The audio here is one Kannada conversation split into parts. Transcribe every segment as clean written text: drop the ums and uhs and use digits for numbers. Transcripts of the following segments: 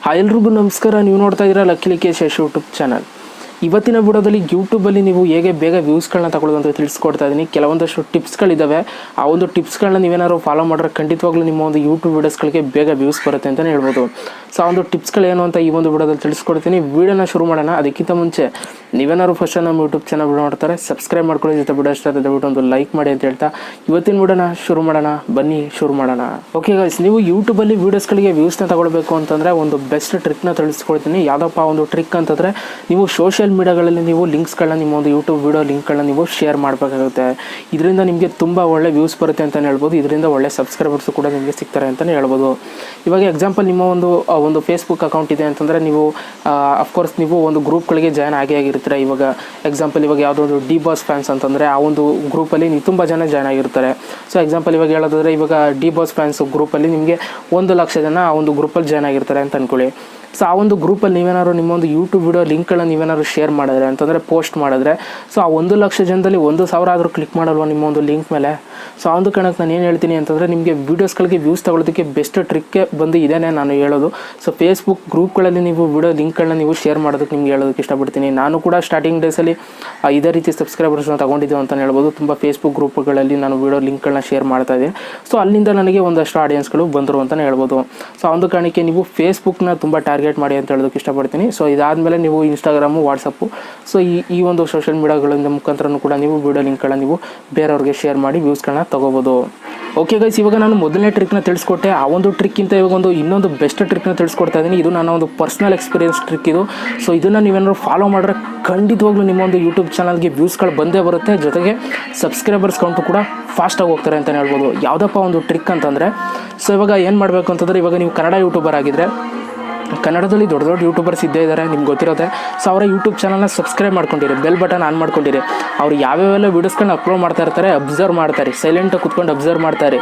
ಎಲ್ರಿಗೂ ನಮಸ್ಕಾರ. ನೀವು ನೋಡ್ತಾ ಇದ್ದೀರಾ ಲಕ್ಕೇಶ್ ಯಶ್ ಯೂಟ್ಯೂಬ್ ಚಾನಲ್. ಇವತ್ತಿನ ವಿಡಿಯೋದಲ್ಲಿ ಯೂಟ್ಯೂಬಲ್ಲಿ ನೀವು ಹೇಗೆ ಬೇಗ ವ್ಯೂಸ್ಗಳನ್ನ ತಗೊಳ್ಳೋದು ಅಂತ ತಿಳಿಸ್ಕೊಡ್ತಾ ಇದ್ದೀನಿ. ಕೆಲವೊಂದಷ್ಟು ಟಿಪ್ಸ್ಗಳಿದ್ದಾವೆ. ಆ ಒಂದು ಟಿಪ್ಸ್ಗಳನ್ನ ನೀವೇನಾದ್ರು ಫಾಲೋ ಮಾಡಿದ್ರೆ ಖಂಡಿತವಾಗ್ಲೂ ನಿಮ್ಮ ಒಂದು ಯೂಟ್ಯೂಬ್ ವೀಡಿಯೋಸ್ಗಳಿಗೆ ಬೇಗ ವ್ಯೂಸ್ ಬರುತ್ತೆ ಅಂತಲೇ ಹೇಳ್ಬೋದು. ಸೊ ಆ ಒಂದು ಟಿಪ್ಸ್ಗಳೇನು ಅಂತ ಈ ಒಂದು ವಿಡಿಯೋದಲ್ಲಿ ತಿಳಿಸ್ಕೊಡ್ತೀನಿ. ವಿಡಿಯೋನ ಶುರು ಮಾಡೋಣ. ಅದಕ್ಕಿಂತ ಮುಂಚೆ ನೀವೇನಾದ್ರು ಫಸ್ಟ್ ನಮ್ಮ ಯೂಟ್ಯೂಬ್ ಚಾನಲ್ ವಿಡಿಯೋ ಮಾಡ್ತಾರೆ ಸಬ್ಸ್ಕ್ರೈಬ್ ಮಾಡ್ಕೊಳ್ಳಿ, ಜೊತೆ ವಿಡಿಯೋ ಇಷ್ಟ ಆದರೆ ದಯವಿಟ್ಟು ಒಂದು ಲೈಕ್ ಮಾಡಿ ಅಂತ ಹೇಳ್ತಾ ಇವತ್ತಿನ ವಿಡಿಯೋನ ಶುರು ಮಾಡೋಣ. ಬನ್ನಿ ಶುರು ಮಾಡೋಣ. ಓಕೆ ಗೈಸ್, ನೀವು ಯೂಟ್ಯೂಬಲ್ಲಿ ವೀಡಿಯೋಸ್ಗಳಿಗೆ ವ್ಯೂಸ್ನ ತಗೊಳ್ಬೇಕು ಅಂತಂದರೆ ಒಂದು ಬೆಸ್ಟ್ ಟ್ರಿಕ್ನ ತಿಳಿಸ್ಕೊಡ್ತೀನಿ. ಯಾವುದಪ್ಪ ಒಂದು ಟ್ರಿಕ್ ಅಂತಂದರೆ, ನೀವು ಸೋಷಿಯಲ್ ಮೀಡಿಯಾಗಳಲ್ಲಿ ನೀವು ಲಿಂಕ್ಸ್ಗಳನ್ನ ನಿಮ್ಮ ಒಂದು ಯೂಟ್ಯೂಬ್ ವಿಡಿಯೋ ಲಿಂಕ್ಗಳನ್ನ ನೀವು ಶೇರ್ ಮಾಡಬೇಕಾಗುತ್ತೆ. ಇದರಿಂದ ನಿಮಗೆ ತುಂಬ ಒಳ್ಳೆ ವ್ಯೂಸ್ ಬರುತ್ತೆ ಅಂತಲೇ ಹೇಳ್ಬೋದು. ಇದರಿಂದ ಒಳ್ಳೆ ಸಬ್ಸ್ಕ್ರೈಬರ್ಸು ಕೂಡ ನಿಮಗೆ ಸಿಗ್ತಾರೆ ಅಂತಲೇ ಹೇಳ್ಬೋದು. ಇವಾಗ ಎಕ್ಸಾಂಪಲ್, ನಿಮ್ಮ ಒಂದು ಫೇಸ್ಬುಕ್ ಅಕೌಂಟ್ ಇದೆ ಅಂತಂದರೆ ನೀವು ಅಫ್ಕೋರ್ಸ್ ನೀವು ಒಂದು ಗ್ರೂಪ್ಗಳಿಗೆ ಜಾಯ್ನ್ ಆಗಿರ್ತೀರ. ಇವಾಗ ಎಕ್ಸಾಂಪಲ್, ಇವಾಗ ಯಾವುದೋ ಒಂದು ಡಿ ಬಾಸ್ ಫ್ಯಾನ್ಸ್ ಅಂತಂದರೆ ಆ ಒಂದು ಗ್ರೂಪಲ್ಲಿ ನೀವು ತುಂಬ ಜನ ಜಾಯ್ನ್ ಆಗಿರ್ತಾರೆ. ಸೊ ಎಕ್ಸಾಂಪಲ್ ಇವಾಗ ಹೇಳೋದಾದರೆ, ಇವಾಗ ಡಿ ಬಾಸ್ ಫ್ಯಾನ್ಸ್ ಗ್ರೂಪಲ್ಲಿ ನಿಮಗೆ 1,00,000 ಜನ ಆ ಒಂದು ಗ್ರೂಪಲ್ಲಿ ಜಾಯ್ನ್ ಆಗಿರ್ತಾರೆ ಅಂತ ಅಂದ್ಕೊಳ್ಳಿ. ಸೊ ಆ ಒಂದು ಗ್ರೂಪಲ್ಲಿ ನೀವೇನಾದ್ರು ನಿಮ್ಮೊಂದು ಯೂಟ್ಯೂಬ್ ವಿಡಿಯೋ ಲಿಂಕ್ಗಳನ್ನ ನೀವೇನಾದ್ರು ಶೇರ್ ಮಾಡಿದ್ರೆ ಅಂತಂದರೆ, ಪೋಸ್ಟ್ ಮಾಡಿದ್ರೆ, ಸೊ ಆ 1,00,000 ಜನದಲ್ಲಿ 1,000 ಆದರೂ ಕ್ಲಿಕ್ ಮಾಡಲ್ವ ನಿಮ್ಮ ಒಂದು ಲಿಂಕ್ ಮೇಲೆ. ಸೊ ಆ ಒಂದು ಕಾರಣಕ್ಕೆ ನಾನು ಏನು ಹೇಳ್ತೀನಿ ಅಂತಂದರೆ, ನಿಮಗೆ ವೀಡಿಯೋಸ್ಗಳಿಗೆ ವ್ಯೂಸ್ ತಗೊಳ್ಳೋದಕ್ಕೆ ಬೆಸ್ಟ್ ಟ್ರಿಕ್ಕೆ ಬಂದು ಇದೇನೆ ನಾನು ಹೇಳೋದು. ಸೊ ಫೇಸ್ಬುಕ್ ಗ್ರೂಪ್ಗಳಲ್ಲಿ ನೀವು ವಿಡಿಯೋ ಲಿಂಕ್ಗಳನ್ನ ನೀವು ಶೇರ್ ಮಾಡೋದಕ್ಕೆ ನಿಮ್ಗೆ ಹೇಳೋದಕ್ಕೆ ಇಷ್ಟಪಡ್ತೀನಿ. ನಾನು ಕೂಡ ಸ್ಟಾರ್ಟಿಂಗ್ ಡೇಸಲ್ಲಿ ಇದೇ ರೀತಿ ಸಬ್ಸ್ಕ್ರೈಬರ್ಸ್ನ ತೊಗೊಂಡಿದ್ದು ಅಂತಲೇ ಹೇಳ್ಬೋದು. ತುಂಬ ಫೇಸ್ಬುಕ್ ಗ್ರೂಪ್ಗಳಲ್ಲಿ ನಾನು ವಿಡಿಯೋ ಲಿಂಕ್ಗಳನ್ನ ಶೇರ್ ಮಾಡ್ತಾಯಿದ್ದೆ. ಸೊ ಅಲ್ಲಿಂದ ನನಗೆ ಒಂದಷ್ಟು ಆಡಿಯನ್ಸ್ಗಳು ಬಂದರು ಅಂತಲೇ ಹೇಳ್ಬೋದು. ಸೊ ಆ ಒಂದು ಕಾರಣಕ್ಕೆ ನೀವು ಫೇಸ್ಬುಕ್ನ ತುಂಬ ಟಾರ್ಗೆಟ್ ಮಾಡಿ ಅಂತ ಹೇಳೋದಕ್ಕೆ ಇಷ್ಟಪಡ್ತೀನಿ. ಸೊ ಇದಾದಮೇಲೆ ನೀವು ಇನ್ಸ್ಟಾಗ್ರಾಮು, ವಾಟ್ಸಪ್ಪು, ಸೊ ಈ ಒಂದು ಸೋಷಿಯಲ್ ಮೀಡಿಯಾಗಳಿಂದ ಮುಖಾಂತರನೂ ಕೂಡ ನೀವು ವಿಡಿಯೋ ಲಿಂಕ್ಗಳನ್ನ ನೀವು ಬೇರೆಯವ್ರಿಗೆ ಶೇರ್ ಮಾಡಿ ವ್ಯೂಸ್ಗಳನ್ನ ತೊಗೋಬೋದು. ಓಕೆ ಗೈಸ್, ಇವಾಗ ನಾನು ಮೊದಲನೇ ಟ್ರಿಕ್ನ ತಿಳಿಸ್ಕೊಟ್ಟೆ. ಆ ಒಂದು ಟ್ರಿಕ್ಕಿಂತ ಇವಾಗ ಇನ್ನೊಂದು ಬೆಸ್ಟ್ ಟ್ರಿಕ್ನ ತಿಳಿಸ್ಕೊಡ್ತಾ ಇದ್ದೀನಿ. ಇದು ನನ್ನ ಒಂದು ಪರ್ಸ್ನಲ್ ಎಕ್ಸ್ಪೀರಿಯನ್ಸ್ ಟ್ರಿಕ್ ಇದು. ಸೊ ಇದನ್ನು ನೀವೇನಾದ್ರು ಫಾಲೋ ಮಾಡಿದ್ರೆ ಖಂಡಿತವಾಗ್ಲೂ ನಿಮ್ಮ ಒಂದು ಯೂಟ್ಯೂಬ್ ಚಾನಲ್ಗೆ ವ್ಯೂಸ್ಗಳು ಬಂದೇ ಬರುತ್ತೆ. ಜೊತೆಗೆ ಸಬ್ಸ್ಕ್ರೈಬರ್ಸ್ ಕೌಂಟು ಕೂಡ ಫಾಸ್ಟಾಗಿ ಹೋಗ್ತಾರೆ ಅಂತಲೇ ಹೇಳ್ಬೋದು. ಯಾವುದಪ್ಪ ಒಂದು ಟ್ರಿಕ್ ಅಂತಂದರೆ, ಸೊ ಇವಾಗ ಏನು ಮಾಡಬೇಕು ಅಂತಂದರೆ, ಇವಾಗ ನೀವು ಕನ್ನಡ ಯೂಟ್ಯೂಬರ್ ಆಗಿದ್ದರೆ, ಕನ್ನಡದಲ್ಲಿ ದೊಡ್ಡ ದೊಡ್ಡ ಯೂಟ್ಯೂಬರ್ಸ್ ಇದ್ದೇ ಇದ್ದಾರೆ, ನಿಮ್ಗೆ ಗೊತ್ತಿರುತ್ತೆ. ಸೊ ಅವರ ಯೂಟ್ಯೂಬ್ ಚಾನಲ್ನ ಸಬ್ಸ್ಕ್ರೈಬ್ ಮಾಡ್ಕೊಂಡಿರಿ, ಬೆಲ್ ಬಟನ್ ಆನ್ ಮಾಡ್ಕೊಂಡಿರಿ. ಅವ್ರು ಯಾವ್ಯಾವೆಲ್ಲ ವೀಡಿಯೋಸ್ಗಳನ್ನ ಅಪ್ಲೋಡ್ ಮಾಡ್ತಾ ಇರ್ತಾರೆ ಅಬ್ಸರ್ವ್ ಮಾಡ್ತಾರೆ, ಸೈಲೆಂಟಾಗಿ ಕುತ್ಕೊಂಡು ಅಬ್ಸರ್ವ್ ಮಾಡ್ತಾರೆ.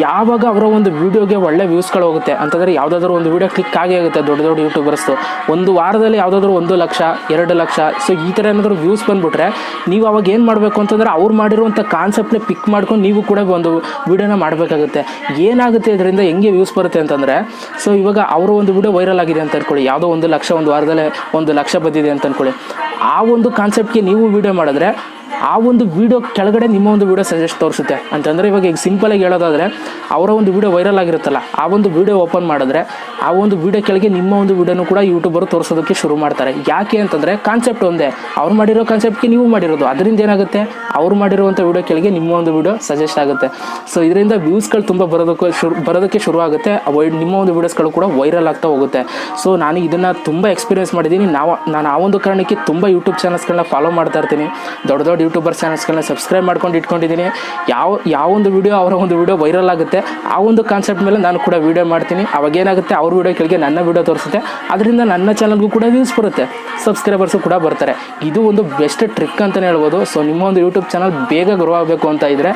ಯಾವಾಗ ಅವರ ಒಂದು ವೀಡಿಯೋಗೆ ಒಳ್ಳೆ ವ್ಯೂಸ್ಗಳು ಹೋಗುತ್ತೆ ಅಂತಂದರೆ, ಯಾವುದಾದ್ರೂ ಒಂದು ವೀಡಿಯೋ ಕ್ಲಿಕ್ ಆಗೇ ಆಗುತ್ತೆ. ದೊಡ್ಡ ದೊಡ್ಡ ಯೂಟ್ಯೂಬರ್ಸ್ದು ಒಂದು ವಾರದಲ್ಲಿ ಯಾವುದಾದ್ರೂ 1,00,000, 2,00,000, ಸೊ ಈ ಥರ ಏನಾದರೂ ವ್ಯೂಸ್ ಬಂದುಬಿಟ್ರೆ, ನೀವು ಅವಾಗ ಏನು ಮಾಡಬೇಕು ಅಂತಂದರೆ, ಅವ್ರು ಮಾಡಿರುವಂಥ ಕಾನ್ಸೆಪ್ಟ್ನೇ ಪಿಕ್ ಮಾಡ್ಕೊಂಡು ನೀವು ಕೂಡ ಒಂದು ವೀಡಿಯೋನ ಮಾಡಬೇಕಾಗುತ್ತೆ. ಏನಾಗುತ್ತೆ ಇದರಿಂದ, ಹೆಂಗೆ ವ್ಯೂಸ್ ಬರುತ್ತೆ ಅಂತಂದರೆ, ಸೊ ಇವಾಗ ಅವರು ಒಂದು ವೀಡಿಯೋ ವೈರಲ್ ಆಗಿದೆ ಅಂತ ಅನ್ಕೊಳ್ಳಿ, ಯಾವುದೋ 1,00,000 ಒಂದು ವಾರದಲ್ಲೇ 1,00,000 ಬಂದಿದೆ ಅಂತ ಅನ್ಕೊಳ್ಳಿ. ಆ ಒಂದು ಕಾನ್ಸೆಪ್ಟ್ಗೆ ನೀವು ವೀಡಿಯೋ ಮಾಡಿದ್ರೆ ಆ ಒಂದು ವೀಡಿಯೋ ಕೆಳಗಡೆ ನಿಮ್ಮ ಒಂದು ವೀಡಿಯೋ ಸಜೆಸ್ಟ್ ತೋರಿಸುತ್ತೆ. ಅಂತಂದರೆ ಇವಾಗ ಈಗ ಸಿಂಪಲಾಗಿ ಹೇಳೋದಾದರೆ, ಅವರ ಒಂದು ವೀಡಿಯೋ ವೈರಲ್ ಆಗಿರುತ್ತಲ್ಲ, ಆ ಒಂದು ವೀಡಿಯೋ ಓಪನ್ ಮಾಡಿದ್ರೆ ಆ ಒಂದು ವೀಡಿಯೋ ಕೆಳಗೆ ನಿಮ್ಮ ಒಂದು ವೀಡಿಯೋನು ಕೂಡ ಯೂಟ್ಯೂಬರು ತೋರಿಸೋದಕ್ಕೆ ಶುರು ಮಾಡ್ತಾರೆ. ಯಾಕೆ ಅಂತಂದರೆ, ಕಾನ್ಸೆಪ್ಟ್ ಒಂದೇ, ಅವ್ರು ಮಾಡಿರೋ ಕಾನ್ಸೆಪ್ಟ್ಗೆ ನೀವು ಮಾಡಿರೋದು. ಅದರಿಂದ ಏನಾಗುತ್ತೆ, ಅವ್ರು ಮಾಡಿರುವಂಥ ವೀಡಿಯೋ ಕೆಳಗೆ ನಿಮ್ಮ ಒಂದು ವೀಡಿಯೋ ಸಜೆಸ್ಟ್ ಆಗುತ್ತೆ. ಸೊ ಇದರಿಂದ ವ್ಯೂಸ್ಗಳು ತುಂಬ ಬರೋದಕ್ಕೆ ಶುರು ಆಗುತ್ತೆ. ನಿಮ್ಮ ಒಂದು ವೀಡಿಯೋಸ್ಗಳು ಕೂಡ ವೈರಲ್ ಆಗ್ತಾ ಹೋಗುತ್ತೆ. ಸೊ ನಾನು ಇದನ್ನು ತುಂಬ ಎಕ್ಸ್ಪೀರಿಯನ್ಸ್ ಮಾಡಿದ್ದೀನಿ. ನಾನು ಆ ಒಂದು ಕಾರಣಕ್ಕೆ ತುಂಬ ಯೂಟ್ಯೂಬ್ ಚಾನಲ್ಸ್ಗಳನ್ನ ಫಾಲೋ ಮಾಡ್ತಾ ಇರ್ತೀನಿ. ದೊಡ್ಡ ದೊಡ್ಡ ಯೂಟ್ಯೂಬರ್ ಚಾನಲ್ಸ್ಗಳನ್ನ ಸಬ್ಸ್ಕ್ರೈಬ್ ಮಾಡ್ಕೊಂಡು ಇಟ್ಕೊಂಡಿದ್ದೀನಿ. ಯಾವ ಒಂದು ವೀಡಿಯೋ, ಅವರ ಒಂದು ವೀಡಿಯೋ ವೈರಲ್ ಆಗುತ್ತೆ, ಆ ಒಂದು ಕಾನ್ಸೆಪ್ಟ್ ಮೇಲೆ ನಾನು ಕೂಡ ವೀಡಿಯೋ ಮಾಡ್ತೀನಿ. ಅವಾಗ ಏನಾಗುತ್ತೆ, ಅವ್ರ ವೀಡಿಯೋ ಕೆಳಗೆ ನನ್ನ ವೀಡಿಯೋ ತೋರಿಸುತ್ತೆ. ಅದರಿಂದ ನನ್ನ ಚಾನಲ್ಗೂ ಕೂಡ ವ್ಯೂಸ್ ಬರುತ್ತೆ, ಸಬ್ಸ್ಕ್ರೈಬರ್ಸು ಕೂಡ ಬರ್ತಾರೆ. ಇದು ಒಂದು ಬೆಸ್ಟ್ ಟ್ರಿಕ್ ಅಂತಲೇ ಹೇಳ್ಬೋದು. ಸೊ ನಿಮ್ಮ ಒಂದು ಯೂಟ್ಯೂಬ್ ಚಾನಲ್ ಬೇಗ ಗ್ರೋ ಆಗಬೇಕು ಅಂತ ಇದ್ದರೆ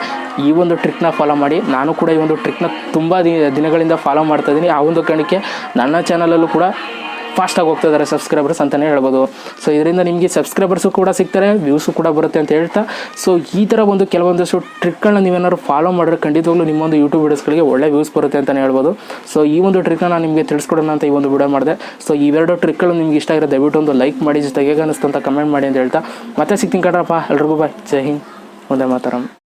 ಈ ಒಂದು ಟ್ರಿಕ್ನ ಫಾಲೋ ಮಾಡಿ. ನಾನು ಕೂಡ ಈ ಒಂದು ಟ್ರಿಕ್ನ ತುಂಬ ದಿನಗಳಿಂದ ಫಾಲೋ ಮಾಡ್ತಾ ಇದ್ದೀನಿ. ಆ ಒಂದು ಕಾರಣಕ್ಕೆ ನನ್ನ ಚಾನಲಲ್ಲೂ ಕೂಡ ಫಾಸ್ಟಾಗಿ ಹೋಗ್ತಾ ಇದ್ದಾರೆ ಸಬ್ಸ್ಕ್ರೈಬರ್ಸ್ ಅಂತಲೇ ಹೇಳ್ಬೋದು. ಸೊ ಇದರಿಂದ ನಿಮಗೆ ಸಬ್ಸ್ಕ್ರೈಬರ್ಸು ಕೂಡ ಸಿಗ್ತಾರೆ, ವ್ಯೂಸು ಕೂಡ ಬರುತ್ತೆ ಅಂತ ಹೇಳ್ತಾ, ಸೊ ಈ ಥರ ಒಂದು ಕೆಲವೊಂದಷ್ಟು ಟ್ರಿಕ್ಗಳನ್ನ ನೀವೇನಾದ್ರು ಫಾಲೋ ಮಾಡಿದ್ರೆ ಖಂಡಿತವಾಗ್ಲೂ ನಿಮ್ಮೊಂದು ಯೂಟ್ಯೂಬ್ ವೀಡಿಯೋಸ್ಗಳಿಗೆ ಒಳ್ಳೆ ವ್ಯೂಸ್ ಬರುತ್ತೆ ಅಂತಲೇ ಹೇಳ್ಬೋದು. ಸೊ ಈ ಒಂದು ಟ್ರಿಕ್ನ ನಾನು ನಿಮಗೆ ತಿಳಿಸ್ಕೊಡೋಣ ಅಂತ ಈ ಒಂದು ವಿಡಿಯೋ ಮಾಡಿದೆ. ಸೊ ಇವೆರಡು ಟ್ರಿಕ್ಗಳು ನಿಮ್ಗೆ ಇಷ್ಟ ಆಗಿರೋ ದಯವಿಟ್ಟು ಒಂದು ಲೈಕ್ ಮಾಡಿ, ಜೊತೆಗೆ ಹೇಗೆ ಅನ್ನಿಸ್ತು ಅಂತ ಕಮೆಂಟ್ ಮಾಡಿ ಅಂತ ಹೇಳ್ತಾ ಮತ್ತೆ ಸಿಗ್ತೀನಿ ಕಣ್ರಪ್ಪ. ಎಲ್ರಿಗೂ ಬಾಯ್, ಜೈ ಹಿಂದ್, ಒಂದೇ ಮಾತರಂ.